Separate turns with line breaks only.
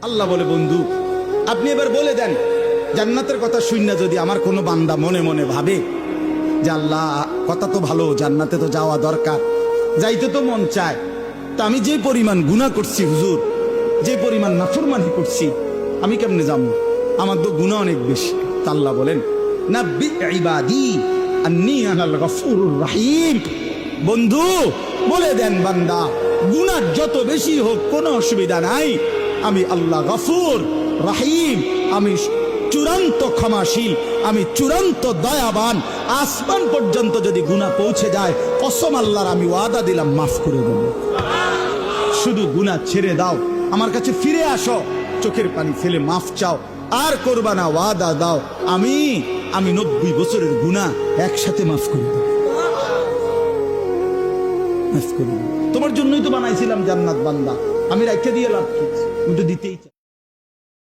আল্লাহ বলে, বন্ধু আপনি এবার বলে দেন, জান্নাতের কথা শুননা যদি আমার কোনো বান্দা মনে মনে ভাবে যে আল্লাহ কথা তো ভালো, জান্নাতে তো যাওয়া দরকার, যাইতে তো মন চায়, তা আমি যে পরিমাণ গুনাহ করছি হুজুর, যে পরিমাণ নাফরমানি করছি, আমি কেমনে যাবো? আমার তো গুনাহ অনেক বেশি। তা আল্লাহ বলেন, নাব্বি ইবাদি আন্নী আনাল গফুরুর রহিম। বন্ধু বলে দেন, বান্দা গুনাহ যত বেশি হোক কোনো অসুবিধা নাই, আমি আল্লাহ গফুর রহিম, আমি চূড়ান্ত ক্ষমাশীল, আমি চূড়ান্ত দয়াবান। আসমান পর্যন্ত যদি গুনাহ পৌঁছে যায়, কসম আল্লাহর আমি ওয়াদা দিলাম মাফ করে দেব। শুধু গুনাহ ছেড়ে দাও, আমার কাছে ফিরে আসো, চোখের পানি ফেলে মাফ চাও, আর করবা না, ওয়াদা দাও আমি 90 বছরের গুনাহ একসাথে মাফ করে দেব। মাফ করে দেব। তোমার জন্যই তো বানাইছিলাম জান্নাত বান্দা, আমি রাখতে দিয়ে লাভ কি? আমি তো দিতেই চাই।